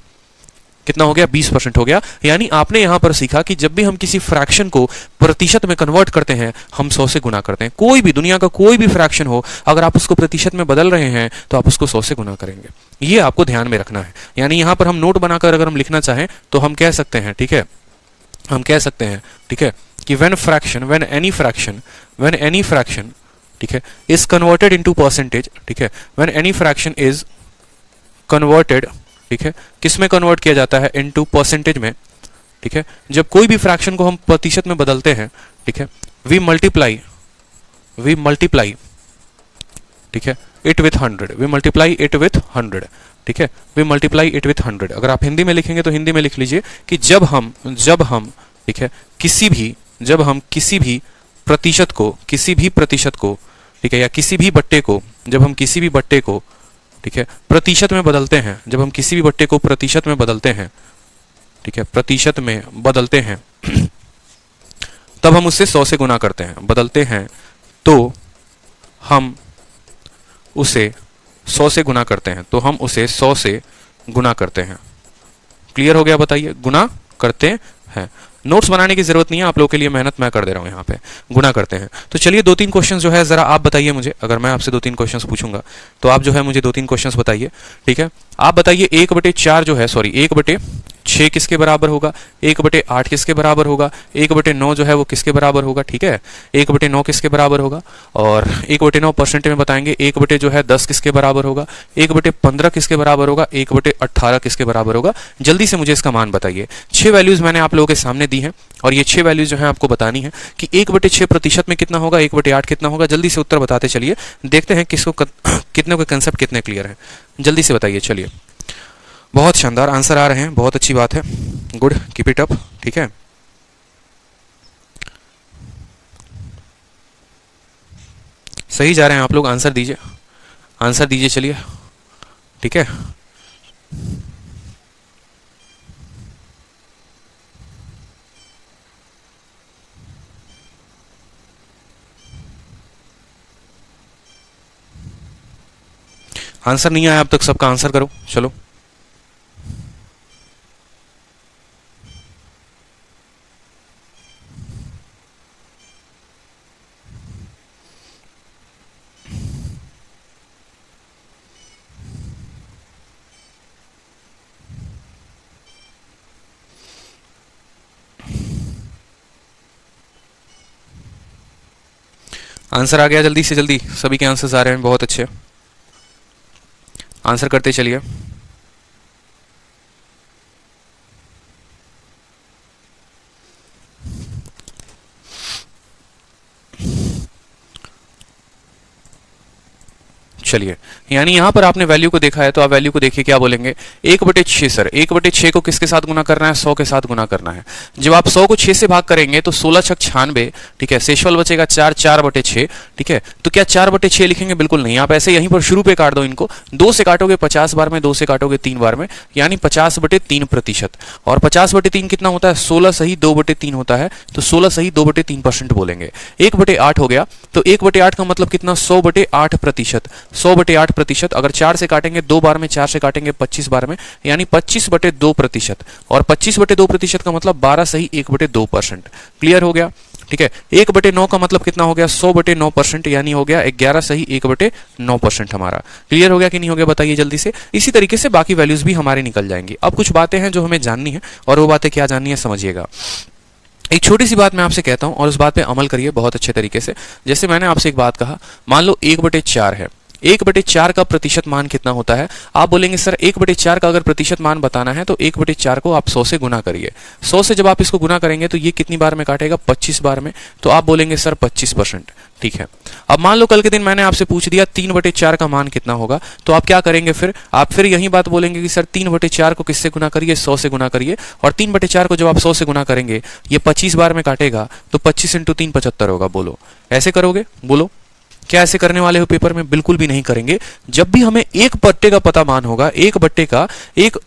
कितना हो गया, 20% हो गया। यानी आपने यहां पर सीखा कि जब भी हम किसी फ्रैक्शन को प्रतिशत में कन्वर्ट करते हैं, हम 100 से गुना करते हैं। कोई भी दुनिया का कोई भी फ्रैक्शन हो, अगर आप उसको प्रतिशत में बदल रहे हैं तो आप उसको 100 से गुना करेंगे। ये आपको ध्यान में रखना है। यानी यहां पर हम नोट बनाकर अगर हम लिखना चाहें तो हम कह सकते हैं, ठीक है, हम कह सकते हैं, ठीक है, कि व्हेन एनी फ्रैक्शन, ठीक है, इज कन्वर्टेड इनटू परसेंटेज, ठीक है, when any fraction is converted, ठीक है, किस में कन्वर्ट किया जाता है, इनटू परसेंटेज में। ठीक है, जब कोई भी फ्रैक्शन को हम प्रतिशत में बदलते हैं, ठीक है, वी मल्टीप्लाई, ठीक है, it with 100, we multiply it with 100। ठीक है, वी मल्टीप्लाई इट विथ 100। अगर आप हिंदी में लिखेंगे तो हिंदी में लिख लीजिए कि जब हम, ठीक है, जब हम किसी भी प्रतिशत को, ठीक है, या किसी भी बट्टे को, जब हम किसी भी बट्टे को, ठीक है, प्रतिशत में बदलते हैं, जब हम किसी भी बट्टे को प्रतिशत में बदलते हैं, ठीक है, प्रतिशत में बदलते हैं, तब हम उससे 100 से गुना करते हैं, बदलते हैं तो हम उसे 100 से गुना करते हैं, तो हम उसे 100 से गुना करते हैं। क्लियर हो गया, बताइए, गुना करते हैं। नोट्स बनाने की जरूरत नहीं है, आप लोगों के लिए मेहनत मैं कर दे रहा हूं, यहाँ पे गुना करते हैं। तो चलिए 2-3 क्वेश्चन जो है जरा आप बताइए मुझे। अगर मैं आपसे 2-3 क्वेश्चन पूछूंगा तो आप जो है मुझे 2-3 क्वेश्चन बताइए। ठीक है, आप बताइए 1/4 जो है, सॉरी 1/6 किसके बराबर होगा, 1/8 किसके बराबर होगा, 1/9 जो है वो किसके बराबर होगा। ठीक है, 1/9 किसके बराबर होगा, और 1/9 परसेंट में बताएंगे। 1/10 किसके बराबर होगा, 1/15 किसके बराबर होगा, 1/18 किसके बराबर होगा। जल्दी से मुझे इसका मान बताइए। 6 वैल्यूज मैंने आप लोगों के सामने दी हैं और ये 6 वैल्यूज जो है आपको बतानी है कि 1/6 प्रतिशत में कितना होगा, 1/8 कितना होगा। जल्दी से उत्तर बताते चलिए, देखते हैं किसको कितने को कंसेप्ट कितने क्लियर है। जल्दी से बताइए, चलिए। बहुत शानदार आंसर आ रहे हैं, बहुत अच्छी बात है, गुड, कीप इट अप। ठीक है, सही जा रहे हैं आप लोग, आंसर दीजिए, आंसर दीजिए, चलिए। ठीक है। आंसर नहीं आया अब तक, सबका आंसर करो चलो। आंसर आ गया जल्दी से जल्दी, सभी के आंसर्स आ रहे हैं, बहुत अच्छे, आंसर करते चलिए। चलिए, यानी यहां पर आपने वैल्यू को देखा है तो आप वैल्यू को देखिए, क्या बोलेंगे 1/6 सर, 1/6 को किसके साथ गुना करना है, 100 के साथ गुना करना है। जब आप 100 को 6 से भाग करेंगे तो 16 छक 96, ठीक है, शेषफल बचेगा 4, 4/6, ठीक है। तो क्या 4/6 लिखेंगे, बिल्कुल नहीं, आप ऐसे यहीं पर शुरू पे काट दो इनको, 2 से काटोगे 50 बार में, 2 से काटोगे 3 बार में, यानी 50/3%। और 50/3 कितना होता है, 16 सही 2/3 होता है, तो 16 सही 2/3% बोलेंगे। 1/8 हो गया, तो 1/8 का मतलब कितना, 100/8%, 100/8%। अगर 4 से काटेंगे 2 बार में, 4 से काटेंगे 25 बार में, यानी 25/2%। और 25/2% का मतलब 12 सही 1/2%। क्लियर हो गया, ठीक है। 1/9 का मतलब कितना हो गया, 100/9%, यानी हो गया 11 सही 1/9% हमारा। क्लियर हो गया कि नहीं हो गया, बताइए जल्दी से। इसी तरीके से बाकी वैल्यूज भी हमारे निकल जाएंगी। अब कुछ बातें हैं जो हमें जाननी है, और वो बातें क्या जाननी है समझिएगा। एक छोटी सी बात मैं आपसे कहता हूं और उस बात पे अमल करिए बहुत अच्छे तरीके से। जैसे मैंने आपसे एक बात कहा, मान लो 1/4 है, 1/4 का प्रतिशत मान कितना होता है। आप बोलेंगे सर 1/4 का अगर प्रतिशत मान बताना है तो 1/4 को आप 100 से गुना करिए। 100 से जब आप इसको गुना करेंगे तो ये कितनी बार में काटेगा, 25 बार में, तो आप बोलेंगे सर 25%, ठीक है। अब मान लो कल के दिन मैंने आपसे पूछ दिया 3/4 का मान कितना होगा, तो आप क्या करेंगे, फिर आप फिर यही बात बोलेंगे कि सर 3/4 को किससे गुना करिए, 100 से गुना करिए। और 3/4 को जब आप 100 से गुना करेंगे, ये 25 बार में काटेगा, तो 25 × 3 75 होगा। बोलो ऐसे करोगे, बोलो क्या ऐसे करने वाले हो पेपर में, बिल्कुल भी नहीं करेंगे। जब भी हमें 1/, का पता मान होगा, 1/, का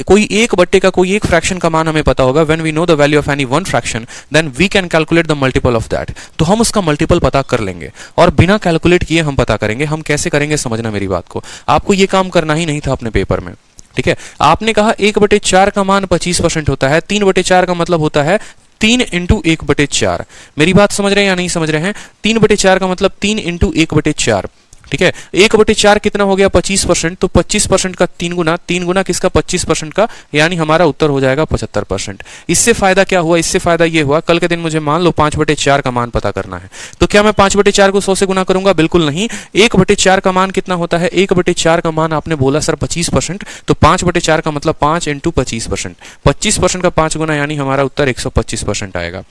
कोई 1/, का कोई एक फ्रैक्शन का मान हमें पता होगा, when we know the value of any one fraction then we can calculate the multiple of that, तो हम उसका मल्टीपल पता कर लेंगे। और बिना कैलकुलेट किए हम पता करेंगे। हम कैसे करेंगे, समझना मेरी बात को, आपको ये काम करना ही नहीं था अपने पेपर में, ठीक है। आपने कहा 1/4 का मान 25% होता है, 3/4 का मतलब होता है 3 × 1/4। मेरी बात समझ रहे हैं या नहीं समझ रहे हैं, 3/4 का मतलब 3 × 1/4, ठीक है। 1/4 कितना हो गया, 25%, तो 25% का 3 गुना, 3 गुना किसका, 25% का, यानी हमारा उत्तर हो जाएगा 75%। इससे फायदा क्या हुआ, इससे फायदा ये हुआ, कल के दिन मुझे मान लो 5/4 का मान पता करना है, तो क्या मैं 5/4 को 100 से गुना करूंगा, बिल्कुल नहीं। 1/4 का मान कितना होता है, 1/4 का मान आपने बोला सर 25%, तो 5/4 का मतलब 5 × 25%, 25% का 5 गुना, यानी हमारा उत्तर 125% आएगा।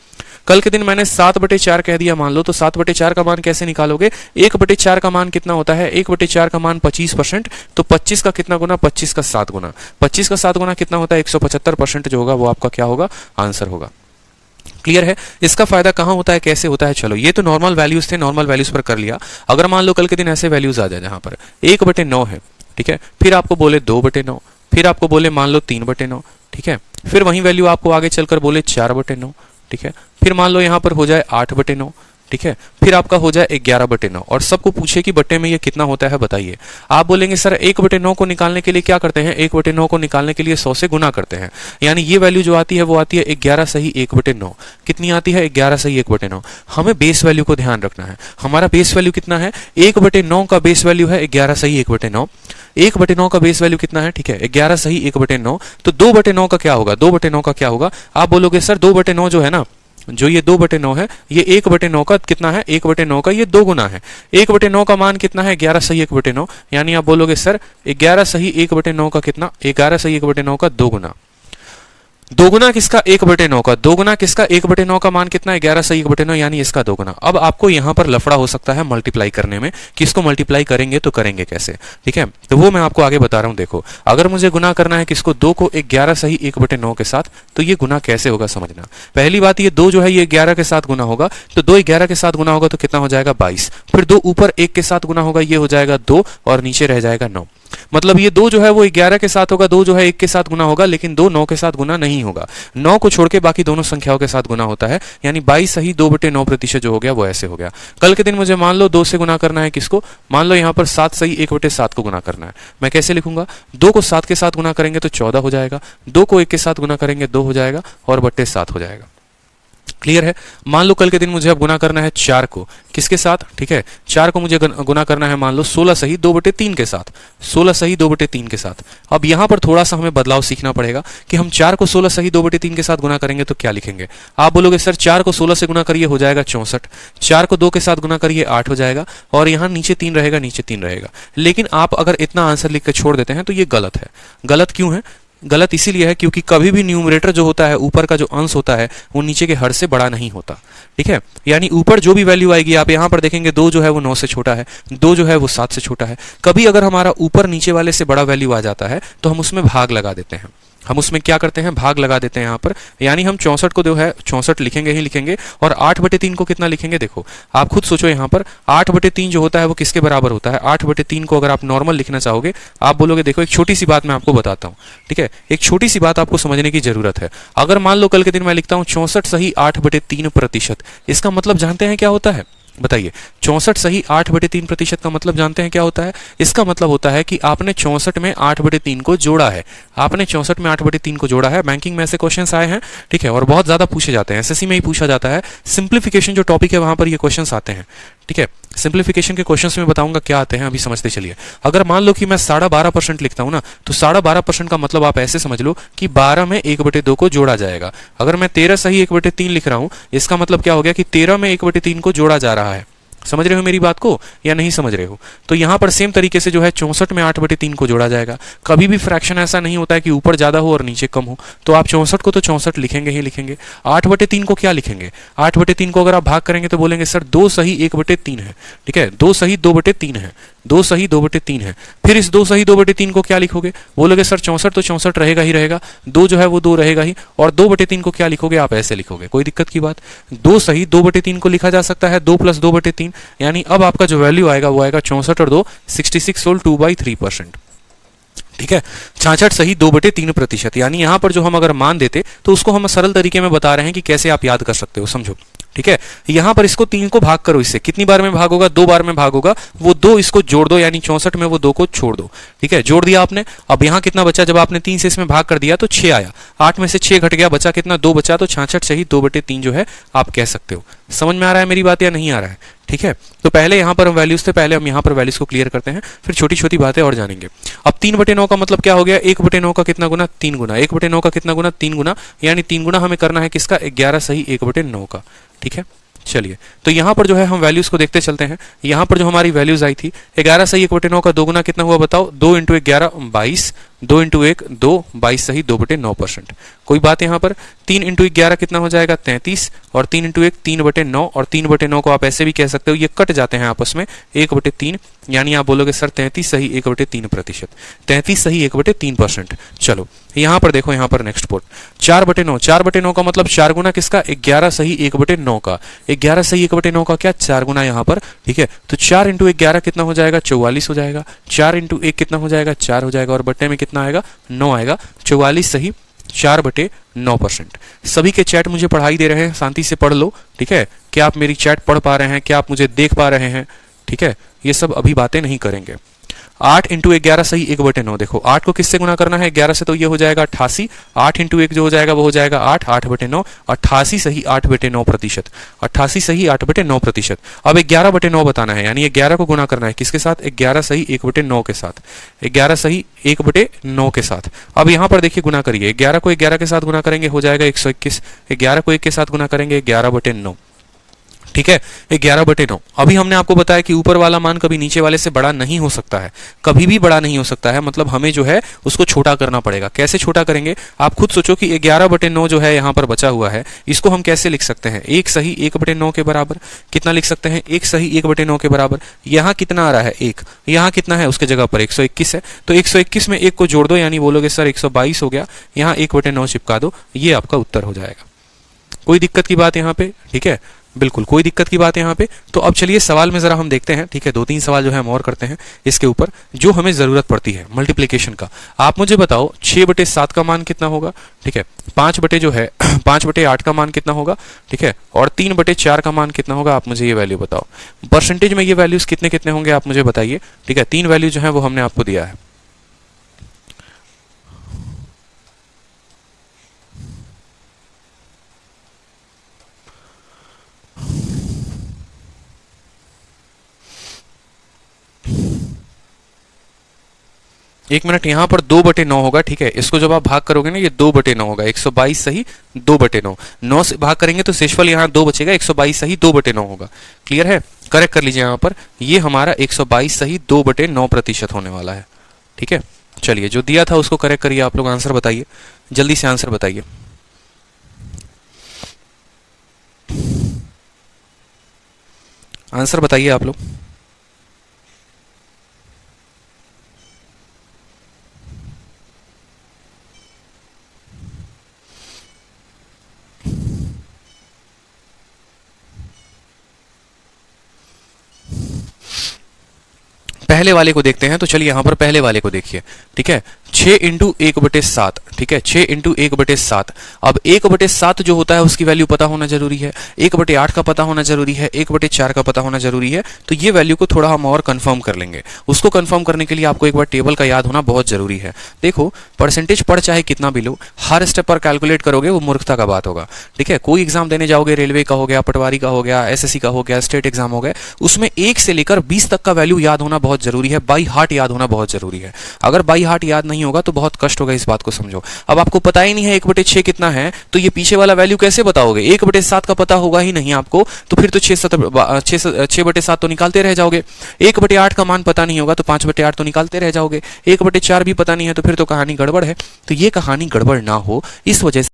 कल के दिन मैंने 7/4 कह दिया मान लो, तो 7/4 का मान कैसे निकालोगे, 1/4 का मान कितना होता है, 1/4 का मान 25%, तो 25 का कितना गुना, 25 का 7 गुना, 25 का 7 गुना कितना होता है, 175% जो होगा वो आपका क्या होगा, आंसर होगा। क्लियर है। इसका फायदा कहां होता है, कैसे होता है, चलो ये तो नॉर्मल वैल्यूज थे, नॉर्मल वैल्यूज पर कर लिया। अगर मान लो कल के दिन ऐसे वैल्यूज आ जाए जहां पर 1/9 है, ठीक है, फिर आपको बोले 2/9, फिर आपको बोले मान लो 3/9, ठीक है, फिर वही वैल्यू आपको आगे चलकर बोले 4/9, ठीक है, फिर मान लो यहां पर हो जाए 8/9, ठीक है, फिर आपका हो जाए 11/9, और सबको पूछे कि बट्टे में ये कितना होता है बताइए। आप बोलेंगे सर 1/9 को निकालने के लिए क्या करते हैं, 1/9 को निकालने के लिए 100 से गुना करते हैं, यानी ये वैल्यू जो आती है वो आती है 11 सही 1/9। कितनी आती है, 11 सही 1/9। हमें बेस वैल्यू को ध्यान रखना है, हमारा बेस वैल्यू कितना है, 1/9 का बेस वैल्यू है 11 सही 1/9। 1/9 का बेस वैल्यू कितना है, ठीक है, 11 सही 1/9। तो 2/9 का क्या होगा, 2/9 का क्या होगा, आप बोलोगे सर 2/9 जो है ना, जो ये 2/9 है, ये 1/9 का कितना है, 1/9 का ये 2 गुना है। 1/9 का मान कितना है, 11 सही 1/9, यानी आप बोलोगे सर 11 सही 1/9 का कितना, 11 सही 1/9 का 2 गुना। 2 गुना किसका, 1/9 का, 2 गुना किसका, 1/9 का मान कितना है, 11 सही 1/9, यानी इसका 2 गुना। अब आपको यहां पर लफड़ा हो सकता है मल्टीप्लाई करने में, किसको मल्टीप्लाई करेंगे तो करेंगे कैसे, ठीक है, तो वो मैं आपको आगे बता रहा हूं। देखो अगर मुझे गुना करना है किसको, 2 को 11 सही 1/9 के साथ, तो ये गुना कैसे होगा समझना। पहली बात ये 2 जो है ये 11 के साथ गुना होगा, तो 2 11 के साथ गुना होगा तो कितना हो जाएगा 22, फिर 2 ऊपर 1 के साथ गुना होगा, ये हो जाएगा 2 और नीचे रह जाएगा 9। मतलब ये 2 जो है वो 11 के साथ होगा, 2 जो है 1 के साथ गुना होगा, लेकिन 2 9 के साथ गुना नहीं होगा। 9 को छोड़ के बाकी दोनों संख्याओं के साथ गुना होता है, यानी 22 सही 2/9% जो हो गया वो ऐसे हो गया। कल के दिन मुझे मान लो 2 से गुना करना है, किसको? मान लो यहाँ पर 7 सही 1/7 को गुना करना है। मैं कैसे लिखूंगा? 2 को 7 के साथ गुना करेंगे तो 14 हो जाएगा, 2 को 1 के साथ गुना करेंगे 2 हो जाएगा, और बट्टे 7 हो जाएगा। क्लियर है? मान लो कल के दिन मुझे अब गुना करना है 4 को, किसके साथ? ठीक है, 4 को मुझे गुना करना है मान लो 16 सही 2/3 के साथ, 16 सही 2/3 के साथ। अब यहां पर थोड़ा सा हमें बदलाव सीखना पड़ेगा कि हम 4 को 16 सही 2/3 के साथ गुना करेंगे तो क्या लिखेंगे। आप बोलोगे सर 4 को 16 से गुना करिए हो जाएगा 64, 4 को 2 के साथ गुना करिए 8 हो जाएगा, और यहाँ नीचे 3 रहेगा, नीचे 3 रहेगा। लेकिन आप अगर इतना आंसर लिख कर छोड़ देते हैं तो ये गलत है। गलत क्यों है? गलत इसीलिए है क्योंकि कभी भी न्यूमरेटर जो होता है, ऊपर का जो अंश होता है, वो नीचे के हर से बड़ा नहीं होता। ठीक है, यानी ऊपर जो भी वैल्यू आएगी आप यहां पर देखेंगे 2 जो है वो 9 से छोटा है, 2 जो है वो 7 से छोटा है। कभी अगर हमारा ऊपर नीचे वाले से बड़ा वैल्यू आ जाता है तो हम उसमें भाग लगा देते हैं। हम उसमें क्या करते हैं? भाग लगा देते हैं यहाँ पर, यानी हम 64 को जो है 64 लिखेंगे ही लिखेंगे, और 8/3 को कितना लिखेंगे? देखो आप खुद सोचो, यहाँ पर 8/3 जो होता है वो किसके बराबर होता है? 8/3 को अगर आप नॉर्मल लिखना चाहोगे, आप बोलोगे, देखो एक छोटी सी बात मैं आपको बताता हूँ, ठीक है, एक छोटी सी बात आपको समझने की जरूरत है। अगर मान लो कल के दिन मैं लिखता हूँ 64 सही 8/3%, इसका मतलब जानते हैं क्या होता है? बताइए, 64 सही 8/3% का मतलब जानते हैं क्या होता है? इसका मतलब होता है कि आपने 64 में 8/3 को जोड़ा है। आपने 64 में 8/3 को जोड़ा है। बैंकिंग में ऐसे क्वेश्चंस आए हैं, ठीक है, और बहुत ज्यादा पूछे जाते हैं। एसएससी में ही पूछा जाता है। सिंप्लीफिकेशन जो टॉपिक है वहां पर ये क्वेश्चंस आते हैं, ठीक है। सिंप्लीफिकेशन के क्वेश्चंस में बताऊंगा क्या आते हैं, अभी समझते चलिए। अगर मान लो कि मैं 12.5% लिखता हूं ना, तो 12.5% का मतलब आप ऐसे समझ लो कि 12 में 1/2 को जोड़ा जाएगा। अगर मैं 13 सही 1/3 लिख रहा हूं, इसका मतलब क्या हो गया कि 13 में 1/3 को जोड़ा जा रहा है। समझ रहे हो मेरी बात को या नहीं समझ रहे हो? तो यहां पर सेम तरीके से जो है 64 में 8/3 को जोड़ा जाएगा। कभी भी फ्रैक्शन ऐसा नहीं होता है कि ऊपर ज्यादा हो और नीचे कम हो, तो आप 64 को तो 64 लिखेंगे ही लिखेंगे। 8/3 को क्या लिखेंगे? 8/3 को अगर आप भाग करेंगे तो बोलेंगे सर 2 सही 1/3 है, ठीक है, 2 सही 2/3 है, 2 सही 2/3 है। फिर इस 2 सही 2/3 को क्या लिखोगे? बोलोगे सर 64 तो 64 रहेगा ही रहेगा, 2 जो है वो 2 रहेगा ही, और 2/3 को क्या लिखोगे? आप ऐसे लिखोगे, कोई दिक्कत की बात? 2 सही 2/3 को लिखा जा सकता है 2 + 2/3, यानी अब आपका जो वैल्यू आएगा वो आएगा 64 और 2 66 होल 2/3%। ठीक है, 66 सही 2/3%। यानी यहां पर जो हम अगर मान देते तो उसको हम सरल तरीके में बता रहे हैं कि कैसे आप याद कर सकते हो, समझो। ठीक है, यहां पर इसको 3 को भाग करो, इससे कितनी बार में भाग होगा? 2 बार में भाग होगा। वो 2 इसको जोड़ दो, यानी 64 में वो 2 को छोड़ दो। ठीक है, जोड़ दिया आपने। अब यहां कितना बचा? जब आपने 3 से इसमें भाग कर दिया तो 6 आया, 8 में से 6 घट गया, बचा कितना? 2 बचा, तो 66 सही 2/3 जो है आप कह सकते हो। समझ में आ रहा है मेरी बात या नहीं आ रहा है? ठीक है, तो पहले यहां पर हम वैल्यूज थे, पहले हम यहां पर वैल्यूज को क्लियर करते हैं, फिर छोटी छोटी बातें और जानेंगे। अब 3/9 का मतलब क्या हो गया? 1/9 का कितना गुना? 3 गुना। 1/9 का कितना गुना? 3 गुना, यानी 3 गुना हमें करना है किसका? 11 सही 1/9 का। ठीक है, चलिए, तो यहां पर जो है हम वैल्यूज को देखते चलते हैं। यहां पर जो हमारी वैल्यूज आई थी 11 सही 1/9 का 2 गुना कितना हुआ बताओ? 2 × 1 11 22, 2 × 1 2 22 सही 2/9%। कोई बात यहां पर? 3 × 1 11 कितना हो जाएगा? 33, और 3 × 1 3/9, और 3/9 को आप ऐसे भी कह सकते हो, ये कट जाते हैं आपस में 1/3, यानी आप बोलोगे सर 33 सही 1/3%, 33 सही 1/3%। चलो यहां पर देखो, यहां पर नेक्स्ट पोर्ट 4/9, 4/9 का मतलब 4 गुना किसका? 11 सही 1/9 का। 11 सही 1/9 का क्या? 4 गुना यहां पर। ठीक है, तो 4 × 1 11 कितना हो जाएगा? 44 हो जाएगा। 4 × 1 कितना हो जाएगा? 4 हो जाएगा, और बट्टे में कितना आएगा? 9 आएगा। 44 सही 4/9%। सभी के चैट मुझे पढ़ाई दे रहे हैं, शांति से पढ़ लो। ठीक है, क्या आप मेरी चैट पढ़ पा रहे हैं? क्या आप मुझे देख पा रहे हैं? ठीक है, ये सब अभी बातें नहीं करेंगे। 8 × 1 11 सही 1/9। देखो 8 को किससे गुना करना है? 11 से, तो ये हो जाएगा 88। 8 × 1 जो हो जाएगा वो हो जाएगा 8, 8/9, 88 सही 8/9%, 88 सही 8/9%। अब 11/9 बताना है, यानी 11 को गुना करना है किसके साथ? 11 सही 1/9 के साथ, 11 सही 1/9 के साथ। अब यहां पर देखिए गुना करिए, 11 को 11 के साथ गुना करेंगे हो जाएगा 121, 11 को 1 के साथ गुना करेंगे 11/9। ठीक है, 11/9। अभी हमने आपको बताया कि ऊपर वाला मान कभी नीचे वाले से बड़ा नहीं हो सकता है, कभी भी बड़ा नहीं हो सकता है, मतलब हमें जो है उसको छोटा करना पड़ेगा। कैसे छोटा करेंगे? आप खुद सोचो कि 11/9 जो है यहाँ पर बचा हुआ है, इसको हम कैसे लिख सकते हैं? 1 सही 1/9 के बराबर। कितना लिख सकते हैं? 1 सही 1/9 के बराबर। यहाँ कितना आ रहा है? 1। यहाँ कितना है? उसके जगह पर 121 है, तो 121 में 1 को जोड़ दो, यानी बोलोगे सर 122 हो गया, यहाँ 1/9 चिपका दो, ये आपका उत्तर हो जाएगा। कोई दिक्कत की बात यहाँ पे? ठीक है, बिल्कुल कोई दिक्कत की बात है यहाँ पे। तो अब चलिए सवाल में जरा हम देखते हैं, ठीक है, 2-3 सवाल जो है हम और करते हैं इसके ऊपर जो हमें जरूरत पड़ती है मल्टीप्लिकेशन का। आप मुझे बताओ 6/7 का मान कितना होगा, ठीक है, 5 बटे जो है 5/8 का मान कितना होगा, ठीक है, और 3/4 का मान कितना होगा, आप मुझे ये वैल्यू बताओ। परसेंटेज में ये वैल्यूज कितने कितने होंगे आप मुझे बताइए, ठीक है, 3 वैल्यू जो है वो हमने आपको दिया है। एक मिनट, यहाँ पर 2/9 होगा, ठीक है, इसको जब आप भाग करोगे ना ये 2/9 होगा, 122 सही 2/9, 9 से भाग करेंगे तो शेषफल यहाँ 2 बचेगा, 122 सही 2/9 होगा। क्लियर है, करेक्ट कर लीजिए यहाँ पर, ये हमारा 122 सही 2/9% होने वाला है। ठीक है, चलिए जो दिया था उसको करेक्ट करिए, आप लोग आंसर बताइए, जल्दी से आंसर बताइए। आंसर बताइए आप लोग। पहले वाले को देखते हैं, तो चलिए यहाँ पर पहले वाले को देखिए, ठीक है, 6 × 1/7, ठीक है, 6 × 1/7। अब 1/7 जो होता है उसकी वैल्यू पता होना जरूरी है, 1/8 का पता होना जरूरी है, 1/4 का पता होना जरूरी है। तो ये वैल्यू को थोड़ा हम और कंफर्म कर लेंगे। उसको कंफर्म करने के लिए आपको एक बार टेबल का याद होना बहुत जरूरी है। देखो परसेंटेज पढ़ चाहे कितना भी लो, हर स्टेप पर कैलकुलेट करोगे वो मूर्खता का बात होगा। ठीक है, कोई एग्जाम देने जाओगे, रेलवे का हो गया, पटवारी का हो गया, एसएससी का हो गया, स्टेट एग्जाम हो गए, उसमें 1 से लेकर 20 तक का वैल्यू याद होना बहुत जरूरी है, बाई हार्ट याद होना बहुत जरूरी है। अगर बाई हार्ट याद नहीं होगा तो बहुत कष्ट होगा, इस बात को समझो। अब आपको पता ही नहीं है 1/6 कितना है, तो ये पीछे वाला वैल्यू कैसे बताओगे? 1/7 का पता होगा ही नहीं आपको, तो फिर तो 6/7 तो निकालते रह जाओगे। 1/8 का मान पता नहीं होगा तो 5/8 तो निकालते रह जाओगे। 1/4 भी पता नहीं है तो फिर तो कहानी गड़बड़ है। तो ये कहानी गड़बड़ ना हो इस वजह से